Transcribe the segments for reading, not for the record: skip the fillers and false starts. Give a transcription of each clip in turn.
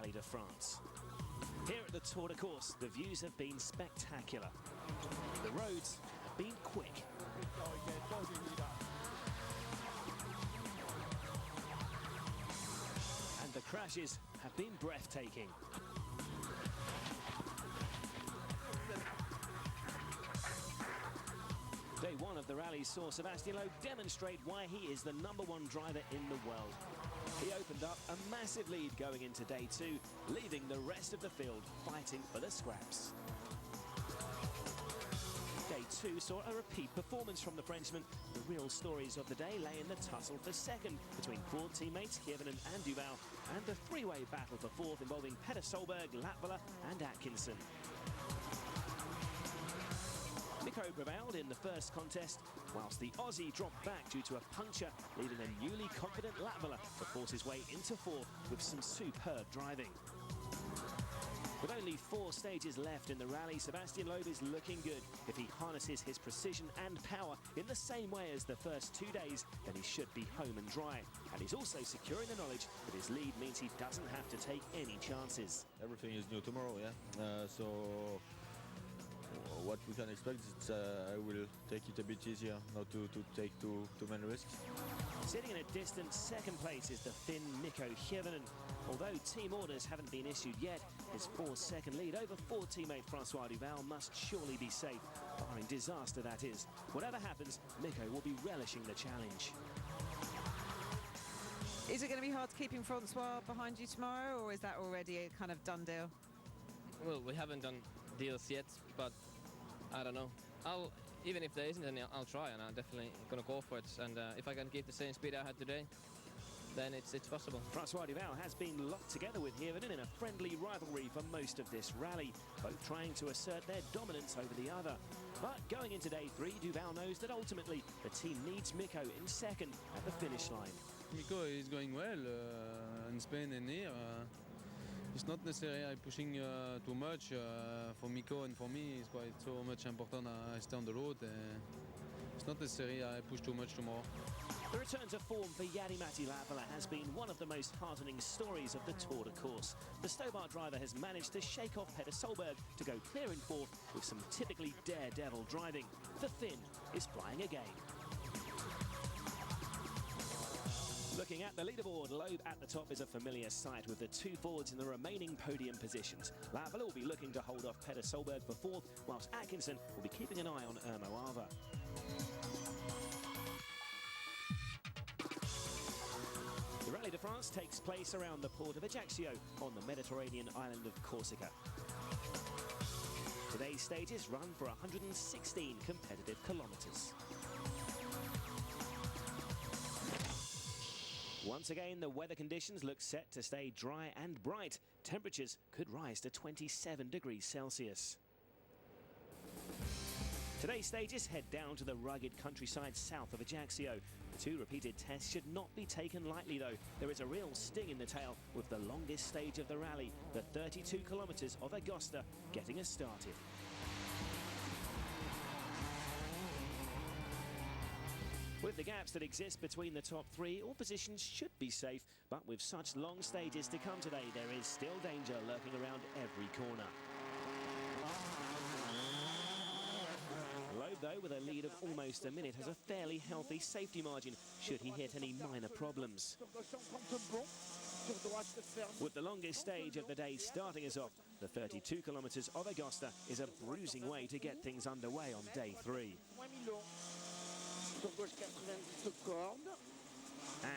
Rally de France. Here at the Tour de Corse, the views have been spectacular. The roads have been quick. And the crashes have been breathtaking. Day one of the rally saw Sébastien Loeb demonstrate why he is the #1 driver in the world. He opened up a massive lead going into day two, leaving the rest of the field fighting for the scraps. Day two saw a repeat performance from the Frenchman. The real stories of the day lay in the tussle for second between Ford teammates Hirvonen and Duval, and the three-way battle for fourth involving Petter Solberg, Latvala and Atkinson. Mikko prevailed in the first contest, whilst the Aussie dropped back due to a puncture, leaving a newly confident Latvala to force his way into fourth with some superb driving. With only 4 stages left in the rally, Sébastien Loeb is looking good. If he harnesses his precision and power in the same way as the first 2 days, then he should be home and dry. And he's also securing the knowledge that his lead means he doesn't have to take any chances. Everything is new tomorrow, yeah. So what we can expect is I will take it a bit easier, not to take too many risks. Sitting in a distant second place is the Finn Mikko Hirvonen. Although team orders haven't been issued yet, his 4-second lead over Ford teammate François Duval must surely be safe, barring disaster that is. Whatever happens, Mikko will be relishing the challenge. Is it going to be hard keeping François behind you tomorrow, or is that already a kind of done deal? Well, we haven't done deals yet, but I don't know. Even if there isn't any, I'll try, and I'm definitely gonna go for it. And if I can keep the same speed I had today, then it's possible. François Duval has been locked together with Hirvonen in a friendly rivalry for most of this rally, both trying to assert their dominance over the other. But going into day 3, Duval knows that ultimately the team needs Mikko in second at the finish line. Mikko is going well in Spain and here. It's not necessarily pushing too much for Mikko, and for me it's quite so much important I stay on the road. It's not necessarily I push too much tomorrow. The return to form for Jari-Matti Latvala has been one of the most heartening stories of the Tour de Corse. The Stobart driver has managed to shake off Petter Solberg to go clear in fourth with some typically daredevil driving. The Finn is flying again. Looking at the leaderboard, Loeb at the top is a familiar sight with the 2 Fords in the remaining podium positions. Latvala will be looking to hold off Petter Solberg for fourth, whilst Atkinson will be keeping an eye on Ermo Arva. The Rally de France takes place around the port of Ajaccio on the Mediterranean island of Corsica. Today's stages run for 116 competitive kilometres. Once again, the weather conditions look set to stay dry and bright. Temperatures could rise to 27 degrees Celsius. Today's stages head down to the rugged countryside south of Ajaccio. The 2 repeated tests should not be taken lightly though. There is a real sting in the tail with the longest stage of the rally, the 32 kilometres of Agosta, getting us started. With the gaps that exist between the top 3, all positions should be safe, but with such long stages to come today, there is still danger lurking around every corner. Loeb, though, with a lead of almost a minute, has a fairly healthy safety margin should he hit any minor problems. With the longest stage of the day starting us off, the 32 kilometres of Agosta is a bruising way to get things underway on day 3.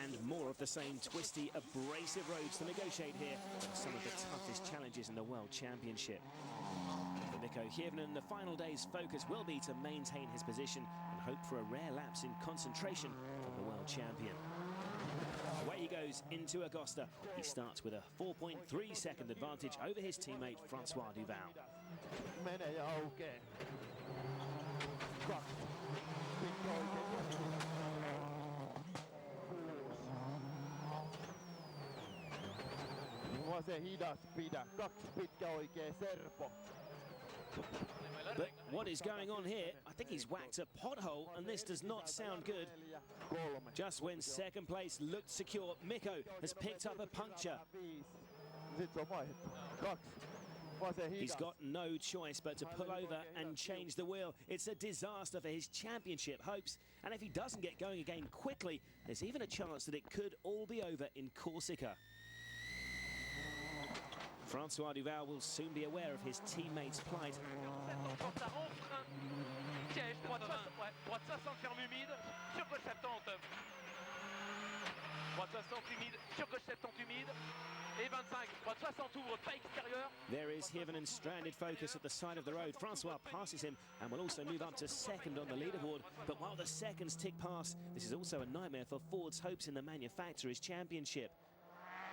And more of the same twisty, abrasive roads to negotiate here on some of the toughest challenges in the World Championship. For Mikko Hirvonen, the final day's focus will be to maintain his position and hope for a rare lapse in concentration from the world champion. Away he goes into Agosta. He starts with a 4.3 second advantage over his teammate François Duval. But what is going on here? I think he's whacked a pothole, and this does not sound good. Just when second place looked secure, Mikko has picked up a puncture. He's got no choice but to pull over and change the wheel. It's a disaster for his championship hopes. And if he doesn't get going again quickly, there's even a chance that it could all be over in Corsica. Francois Duval will soon be aware of his teammates' plight. There is Hirvonen stranded focus at the side of the road. Francois passes him and will also move up to second on the leaderboard. But while the seconds tick past, this is also a nightmare for Ford's hopes in the Manufacturers' Championship.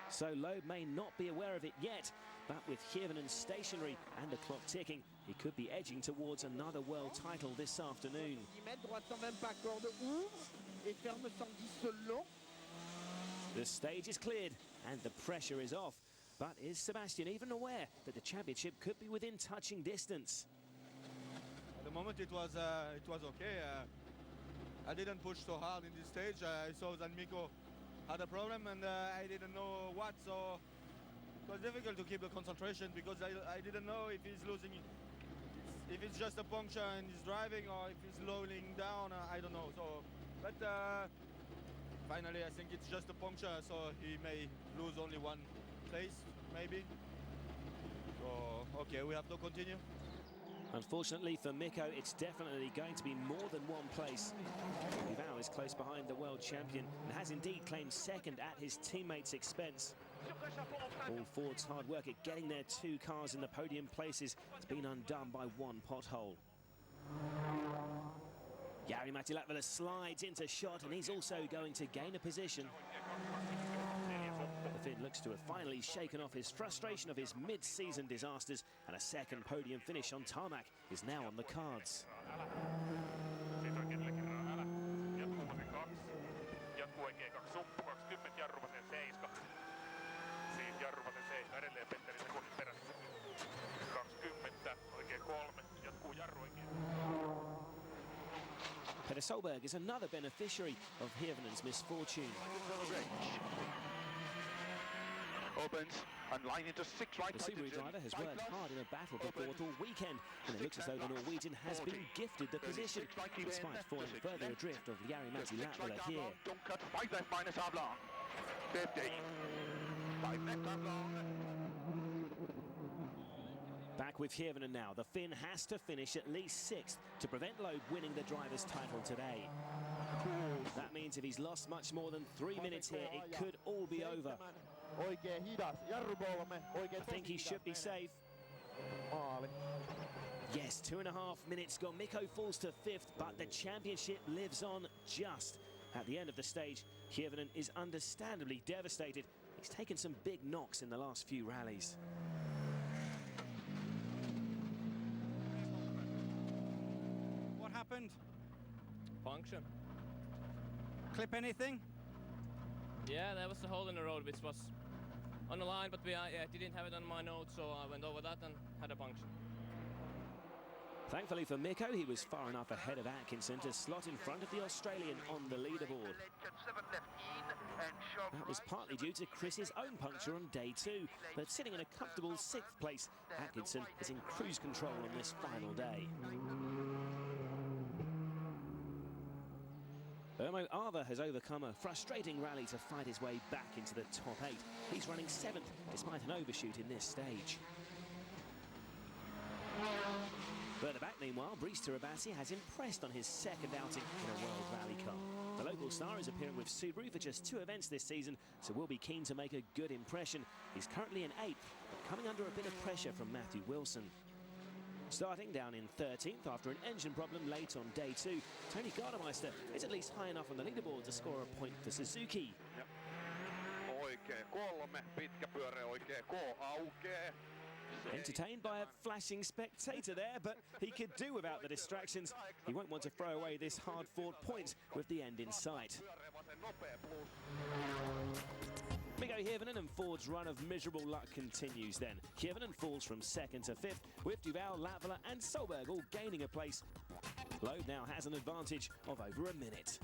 So Loeb may not be aware of it yet, but with Hirvonen stationary and the clock ticking, he could be edging towards another world title this afternoon. The stage is cleared and the pressure is off. But is Sebastian even aware that the championship could be within touching distance? At the moment it was okay. I didn't push so hard in this stage. I saw that Mikko had a problem and I didn't know what, so it was difficult to keep the concentration because I didn't know if he's losing, if it's just a puncture and he's driving or if he's slowing down, I don't know. So, but finally I think it's just a puncture, so he may lose only one place, maybe. So, okay, we have to continue. Unfortunately for Mikko, it's definitely going to be more than one place. Duval is close behind the world champion and has indeed claimed second at his teammates' expense. All Ford's hard work at getting their two cars in the podium places has been undone by one pothole. Jari-Matti Latvala slides into shot and he's also going to gain a position. The Finn looks to have finally shaken off his frustration of his mid-season disasters, and a second podium finish on tarmac is now on the cards. Peter Solberg is another beneficiary of Hirvonen's misfortune. Opens and line into 6 right. The Subaru driver has worked hard in a battle for fourth all weekend, and it looks as though the Norwegian has been gifted the position, despite falling further adrift of Jari-Matti Latvala here. Don't cut 5 left minus half long. 50. 5 left half long. Back with Hirvonen now. The Finn has to finish at least 6th to prevent Loeb winning the driver's title today. That means if he's lost much more than 3 minutes here, it could all be over. I think he should be safe. Yes, 2.5 minutes gone. Mikko falls to 5th, but the championship lives on just. At the end of the stage, Hirvonen is understandably devastated. He's taken some big knocks in the last few rallies. What happened? Puncture. Clip anything? Yeah, there was a hole in the road which was on the line, but I didn't have it on my notes, so I went over that and had a puncture. Thankfully for Mikko, he was far enough ahead of Atkinson to slot in front of the Australian on the leaderboard. That was partly due to Chris's own puncture on day 2, but sitting in a comfortable 6th place, Atkinson is in cruise control on this final day. Ermo Arva has overcome a frustrating rally to fight his way back into the top 8. He's running 7th despite an overshoot in this stage. Further back, meanwhile, Brice Tirabassi has impressed on his second outing in a World Rally car. The local star is appearing with Subaru for just 2 events this season, so will be keen to make a good impression. He's currently in 8th, but coming under a bit of pressure from Matthew Wilson. Starting down in 13th after an engine problem late on day 2, Tony Gardemeister is at least high enough on the leaderboard to score a point for Suzuki. Oikein 3, pitkä pyörä, oikein K aukee. Entertained by a flashing spectator there, but he could do without the distractions. He won't want to throw away this hard-fought point with the end in sight. Mikko Hirvonen and Ford's run of miserable luck continues then. Hirvonen falls from 2nd to 5th, with Duval, Latvala and Solberg all gaining a place. Loeb now has an advantage of over a minute.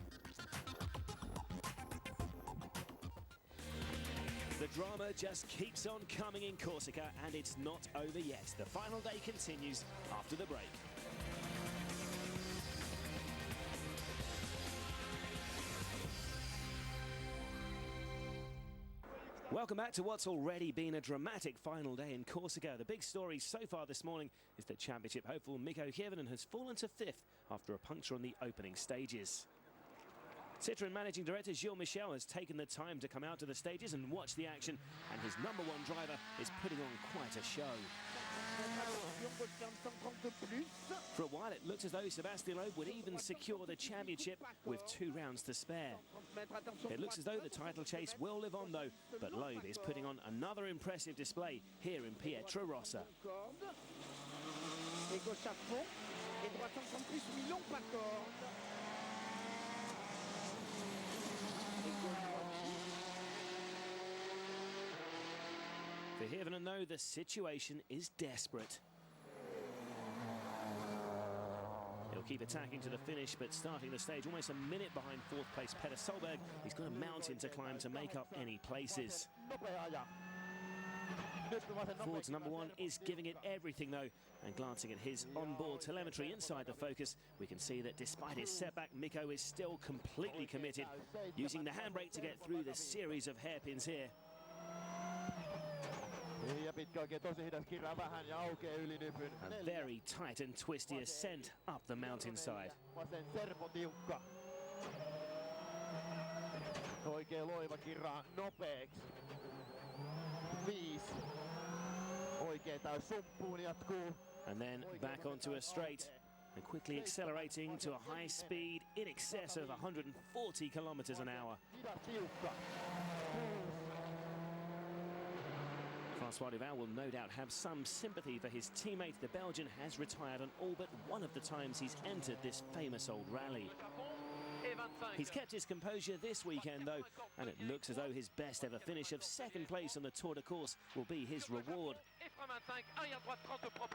The drama just keeps on coming in Corsica, and it's not over yet. The final day continues after the break. Welcome back to what's already been a dramatic final day in Corsica. The big story so far this morning is that championship hopeful Mikko Hirvonen has fallen to 5th after a puncture on the opening stages. Citroën Managing Director Gilles Michel has taken the time to come out to the stages and watch the action, and his #1 driver is putting on quite a show. For a while it looked as though Sébastien Loeb would even secure the championship with 2 rounds to spare. It looks as though the title chase will live on though, but Loeb is putting on another impressive display here in Pietrarossa. For Hirvonen though, the situation is desperate. He'll keep attacking to the finish, but starting the stage almost a minute behind 4th place Petter Solberg. He's got a mountain to climb to make up any places. Ford's #1 is giving it everything though, and glancing at his onboard telemetry inside the Focus, we can see that despite his setback, Mikko is still completely committed, using the handbrake to get through the series of hairpins here. A very tight and twisty ascent up the mountainside. And then back onto a straight, and quickly accelerating to a high speed in excess of 140 kilometers an hour. François Duval will no doubt have some sympathy for his teammate. The Belgian has retired on all but one of the times he's entered this famous old rally. He's kept his composure this weekend though, and it looks as though his best ever finish of 2nd place on the Tour de Corse will be his reward.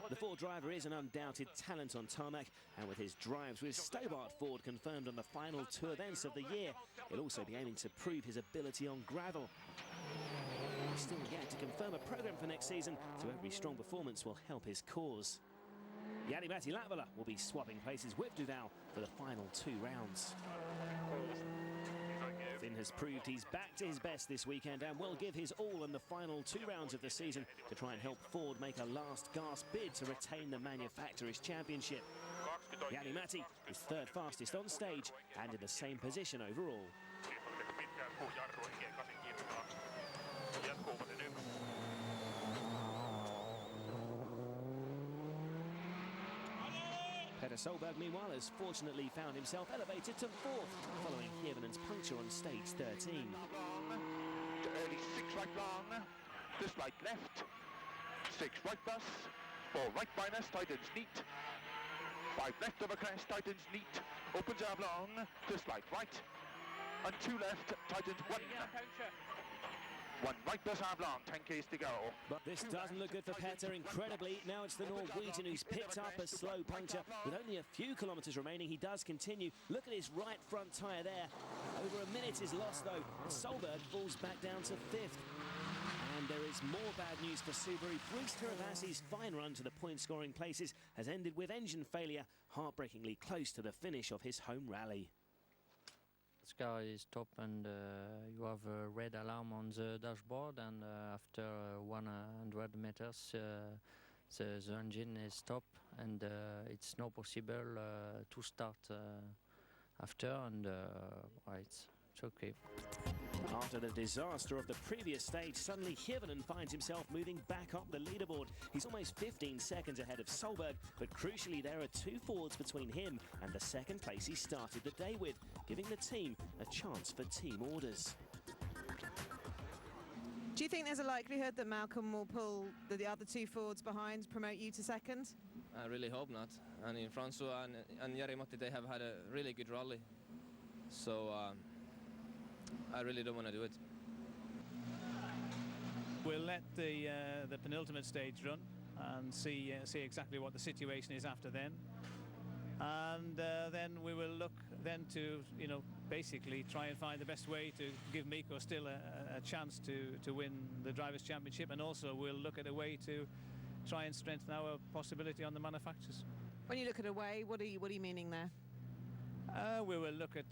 The Ford driver is an undoubted talent on tarmac, and with his drives with Stobart Ford confirmed on the final 2 events of the year, he'll also be aiming to prove his ability on gravel. He's still yet to confirm a programme for next season, so every strong performance will help his cause. Jari-Matti Latvala will be swapping places with Duval for the final 2 rounds. Finn has proved he's back to his best this weekend and will give his all in the final 2 rounds of the season to try and help Ford make a last gasp bid to retain the Manufacturers' Championship. Jari-Matti is 3rd fastest on stage and in the same position overall. Petter Solberg, meanwhile, has fortunately found himself elevated to 4th, following Hirvonen's puncture on stage 13. Early 6 right long, this right left, 6 right bus, 4 right minus, tightens neat, 5 left over crest, tightens neat, opens out long, this right, and 2 left, tightens 1. 1 right bus long, 10 k's to go. But this doesn't look good for Petter. Incredibly, now it's the Norwegian who's picked up a slow puncture. With only a few kilometres remaining, he does continue. Look at his right front tyre there. Over a minute is lost though. Solberg falls back down to 5th. And there is more bad news for Subaru. Brice Tiravassi's fine run to the point-scoring places has ended with engine failure, heartbreakingly close to the finish of his home rally. The car is top, and you have a red alarm on the dashboard, and after 100 meters the engine is stopped, and it's not possible to start after, and it's okay. After the disaster of the previous stage, suddenly Hirvonen finds himself moving back up the leaderboard. He's almost 15 seconds ahead of Solberg, but crucially there are 2 Fords between him and the 2nd place he started the day with, giving the team a chance for team orders. Do you think there's a likelihood that Malcolm will pull the other 2 Fords behind, promote you to 2nd? I really hope not. I mean, François and Jari-Matti, they have had a really good rally. So I really don't want to do it. We'll let the penultimate stage run and see exactly what the situation is after then, and then we will look then to basically try and find the best way to give Mikko still a chance to win the Drivers' Championship, and also we'll look at a way to try and strengthen our possibility on the manufacturers. When you look at away, what are you meaning there? We will look at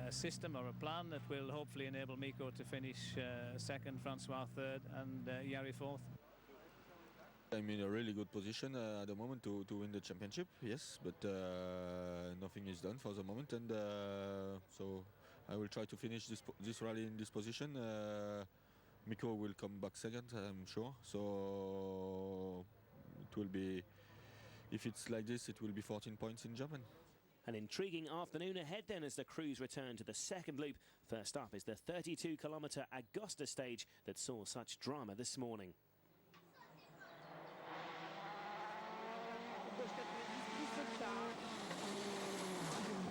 a system or a plan that will hopefully enable Mikko to finish second, Francois third, and Jari fourth. I'm in a really good position at the moment to win the championship, yes, but nothing is done for the moment, and so I will try to finish this rally in this position. Mikko will come back second, I'm sure, so it will be, if it's like this, it will be 14 points in German. An intriguing afternoon ahead then as the crews return to the second loop. First up is the 32-kilometre Augusta stage that saw such drama this morning.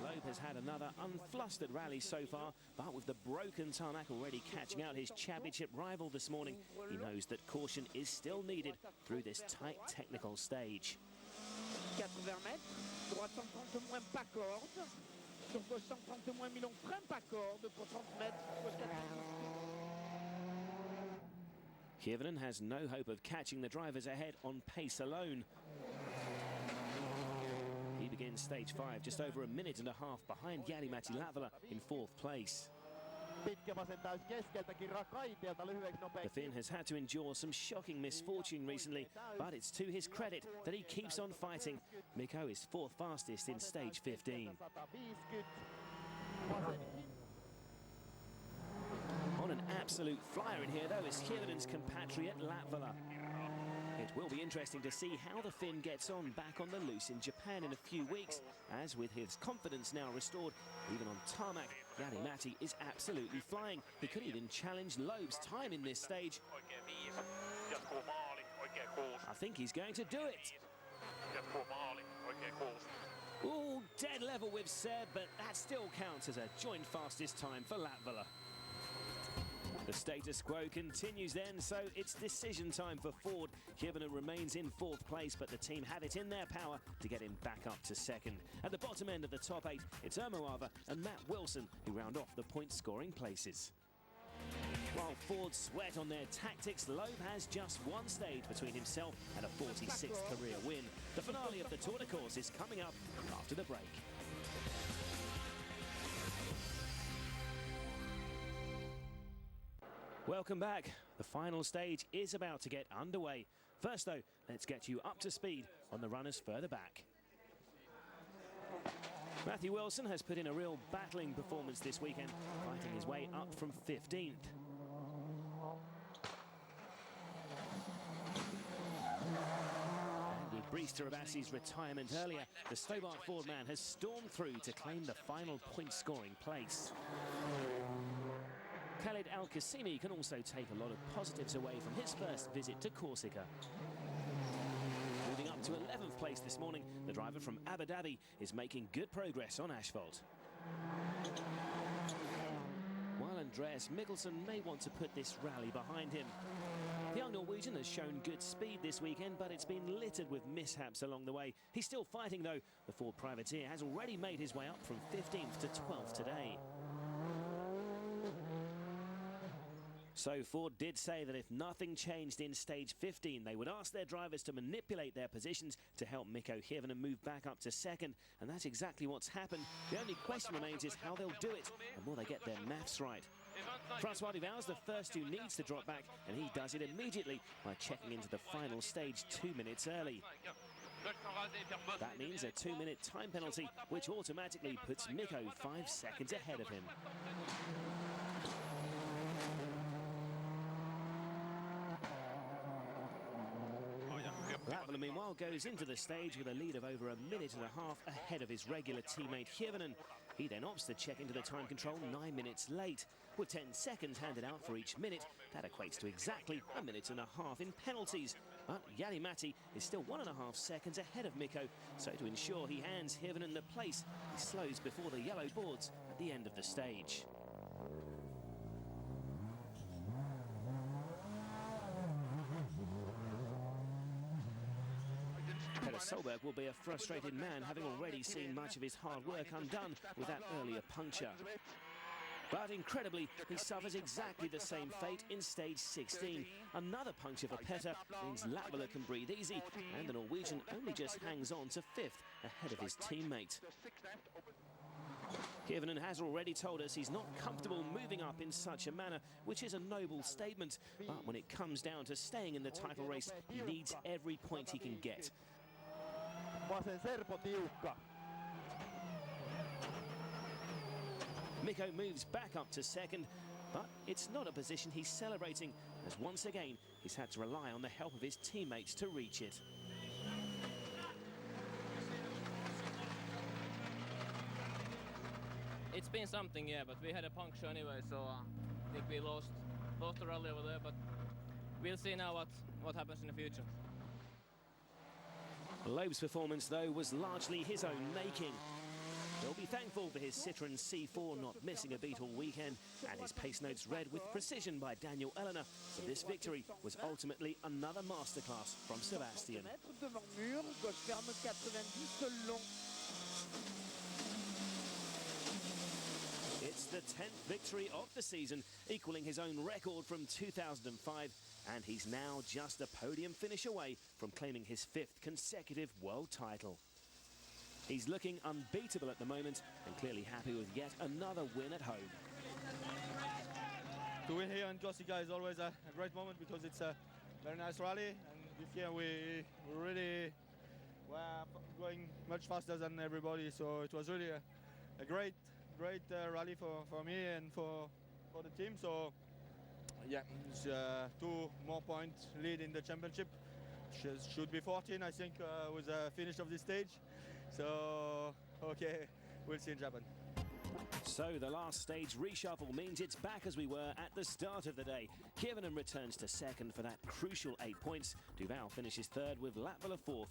Loeb has had another unflustered rally so far, but with the broken tarmac already catching out his championship rival this morning, he knows that caution is still needed through this tight technical stage. 80 mètres, droite 130 moins pas corde, sur gauche 130 moins Milon freine pas corde pour 30 mètres, gauche 4. Hirvonen has no hope of catching the drivers ahead on pace alone. He begins stage 5 just over a minute and a half behind Jari-Matti Latvala in fourth place. The Finn has had to endure some shocking misfortune recently, but it's to his credit that he keeps on fighting. Mikko is fourth fastest in stage 15. On an absolute flyer in here, though, is Hirvonen's compatriot Latvala. It will be interesting to see how the Finn gets on back on the loose in Japan in a few weeks, as with his confidence now restored, even on tarmac, Jari-Matti is absolutely flying. He could even challenge Loeb's time in this stage. I think he's going to do it. Ooh, dead level with Seb, but that still counts as a joint fastest time for Latvala. The status quo continues then, so it's decision time for Ford. Hirvonen remains in fourth place, but the team have it in their power to get him back up to second. At the bottom end of the top 8, it's Ermoava and Matt Wilson who round off the point-scoring places. While Ford sweat on their tactics, Loeb has just one stage between himself and a 46th career win. The finale of the Tour de Corse is coming up after the break. Welcome back. The final stage is about to get underway. First though, let's get you up to speed on the runners further back. Matthew Wilson has put in a real battling performance this weekend, fighting his way up from 15th. And with Brice Tarabassi's retirement earlier, the Stobart Ford man has stormed through to claim the final point-scoring place. Khalid Al-Qasimi can also take a lot of positives away from his first visit to Corsica. Moving up to 11th place this morning, the driver from Abu Dhabi is making good progress on asphalt. While Andreas Mikkelsen may want to put this rally behind him. The young Norwegian has shown good speed this weekend, but it's been littered with mishaps along the way. He's still fighting though. The Ford privateer has already made his way up from 15th to 12th today. So Ford did say that if nothing changed in stage 15, they would ask their drivers to manipulate their positions to help Mikko Hirvonen move back up to second, and that's exactly what's happened. The only question remains is how they'll do it, and will they get their maths right? Francois Duval's the first who needs to drop back, and he does it immediately by checking into the final stage 2 minutes early. That means a 2-minute time penalty, which automatically puts Mikko 5 seconds ahead of him. Latvala, meanwhile, goes into the stage with a lead of over a minute and a half ahead of his regular teammate Hirvonen. He then opts to check into the time control 9 minutes late. With 10 seconds handed out for each minute, that equates to exactly a minute and a half in penalties. But Jari-Matti is still 1.5 seconds ahead of Mikko, so to ensure he hands Hirvonen the place, he slows before the yellow boards at the end of the stage. Solberg will be a frustrated man, having already seen much of his hard work undone with that earlier puncture. But incredibly, he suffers exactly the same fate in stage 16. Another puncture for Petter means Latvala can breathe easy, and the Norwegian only just hangs on to 5th ahead of his teammate. Hirvonen has already told us he's not comfortable moving up in such a manner, which is a noble statement. But when it comes down to staying in the title race, he needs every point he can get. Mikko moves back up to second, but it's not a position he's celebrating, as once again he's had to rely on the help of his teammates to reach it. It's been something, yeah, but we had a puncture anyway, so I think we lost the rally over there, but we'll see now what happens in the future. Loeb's performance, though, was largely his own making. He'll be thankful for his Citroën C4 not missing a beat all weekend, and his pace notes read with precision by Daniel Elena. So this victory was ultimately another masterclass from Sebastian. It's the 10th victory of the season, equaling his own record from 2005, and he's now just a podium finish away from claiming his 5th consecutive world title. He's looking unbeatable at the moment and clearly happy with yet another win at home. To win here in Corsica is always a great moment because it's a very nice rally, and this year we really were going much faster than everybody, so it was really a great rally for me and for the team. So yeah, it's 2 more point lead in the championship. Should be 14, I think, with the finish of this stage. So, okay, we'll see in Japan. So the last stage reshuffle means it's back as we were at the start of the day. Hirvonen returns to second for that crucial 8 points. Duval finishes third with Latvala 4th.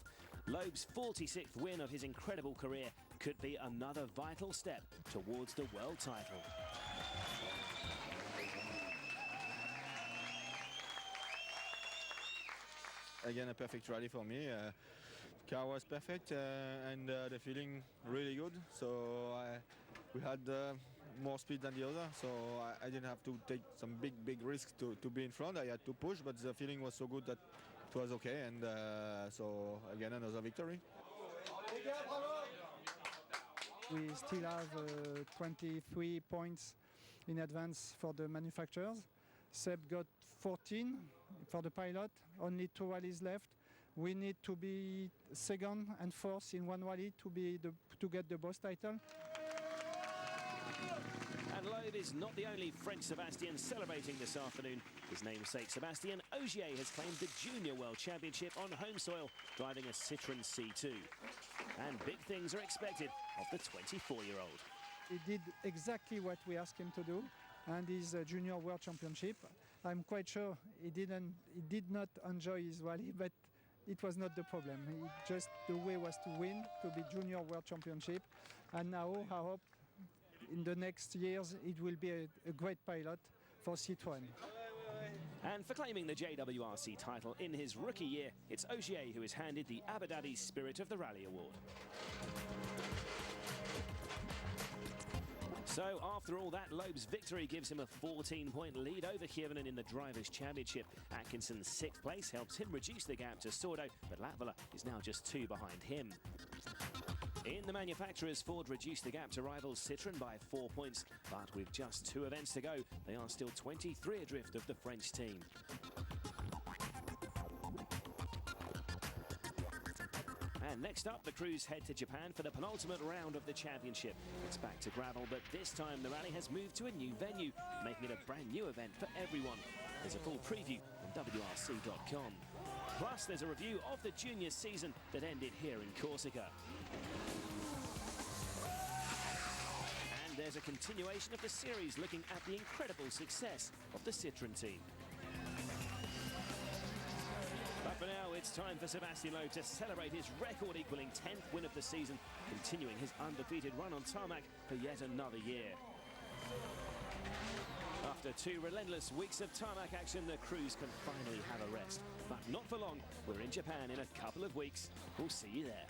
Loeb's 46th win of his incredible career could be another vital step towards the world title. Again, a perfect rally for me. Car was perfect and the feeling really good. So we had more speed than the other. So I didn't have to take some big risks to be in front. I had to push, but the feeling was so good that it was okay. And so again, another victory. We still have 23 points in advance for the manufacturers. Seb got 14 for the pilot, only 2 rallies left. We need to be second and fourth in one rally to get the boss title. And Loeb is not the only French Sebastian celebrating this afternoon. His namesake Sébastien Ogier has claimed the Junior World Championship on home soil, driving a Citroën C2. And big things are expected of the 24-year-old. He did exactly what we asked him to do, and his Junior World Championship. I'm quite sure he did not enjoy his rally, but it was not the problem. The way was to win, to be Junior World Championship, and now I hope in the next years it will be a great pilot for Citroën. And for claiming the JWRC title in his rookie year, it's Ogier who is handed the Abu Dhabi Spirit of the Rally Award. So after all that, Loeb's victory gives him a 14-point lead over Hirvonen in the Drivers' Championship. Atkinson's 6th place helps him reduce the gap to Sordo, but Latvala is now just 2 behind him. In the manufacturers, Ford reduced the gap to rivals Citroën by 4 points, but with just 2 events to go, they are still 23 adrift of the French team. And next up, the crews head to Japan for the penultimate round of the championship. It's back to gravel, but this time the rally has moved to a new venue, making it a brand new event for everyone. There's a full preview on WRC.com. Plus, there's a review of the junior season that ended here in Corsica. And there's a continuation of the series looking at the incredible success of the Citroën team. But for now, it's time for Sébastien Loeb to celebrate his record-equaling 10th win of the season, continuing his undefeated run on tarmac for yet another year. A After 2 relentless weeks of tarmac action, the crews can finally have a rest. But not for long. We're in Japan in a couple of weeks. We'll see you there.